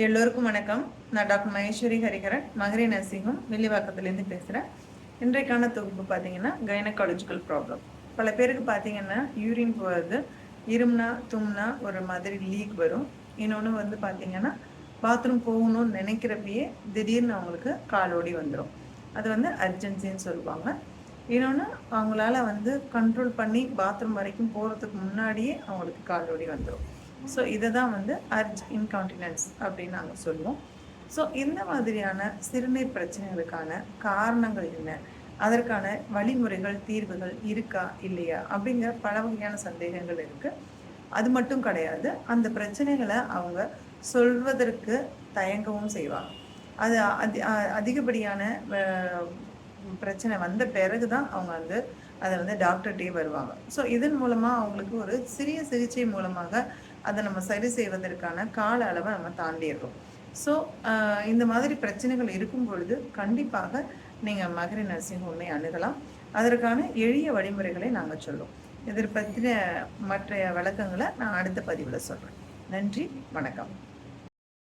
எல்லோருக்கும் வணக்கம். நான் டாக்டர் மகேஸ்வரி ஹரிஹரன், மகரி நர்சிங்கும் வில்லிவாக்கத்துலேருந்து பேசுகிறேன். இன்றைக்கான தொகுப்பு பார்த்தீங்கன்னா கைனகாலஜிக்கல் ப்ராப்ளம். பல பேருக்கு பார்த்தீங்கன்னா யூரின் போகிறது, இருமுனா தும்னா ஒரு மாதிரி லீக் வரும். இன்னொன்று வந்து பார்த்தீங்கன்னா பாத்ரூம் போகணும்னு நினைக்கிறப்பயே திடீர்னு அவங்களுக்கு காலோடி வந்துடும். அது வந்து அர்ஜென்சின்னு சொல்லுவாங்க. இன்னொன்று அவங்களால வந்து கண்ட்ரோல் பண்ணி பாத்ரூம் வரைக்கும் போகிறதுக்கு முன்னாடியே அவங்களுக்கு காலோடி வந்துடும். ஸோ இதை தான் வந்து அர்ஜ் இன்கான்டினன்ஸ் அப்படின்னு நாங்கள் சொல்லுவோம். ஸோ இந்த மாதிரியான சிறுநீர் பிரச்சனைகளுக்கான காரணங்கள் என்ன, அதற்கான வழிமுறைகள் தீர்வுகள் இருக்கா இல்லையா அப்படிங்கிற பல வகையான சந்தேகங்கள் இருக்குது. அது மட்டும் கிடையாது, அந்த பிரச்சனைகளை அவங்க சொல்வதற்கு தயங்கவும் செய்வாங்க. அது அதிகப்படியான பிரச்சனை வந்த பிறகு தான் அவங்க வந்து அதை வந்து டாக்டர்கிட்டே வருவாங்க. ஸோ இதன் மூலமாக அவங்களுக்கு ஒரு சிறிய சிகிச்சை மூலமாக அதை நம்ம சரி செய்வதற்கான கால அளவை நம்ம தாண்டிடுறோம். ஸோ இந்த மாதிரி பிரச்சனைகள் இருக்கும் பொழுது கண்டிப்பாக நீங்கள் மகரி நர்சிங் ஹோமை அணுகலாம். அதற்கான எளிய வழிமுறைகளை நாங்கள் சொல்லுவோம். இதை பற்றின மற்ற விளக்கங்களை நான் அடுத்த பதிவில் சொல்கிறேன். நன்றி, வணக்கம்.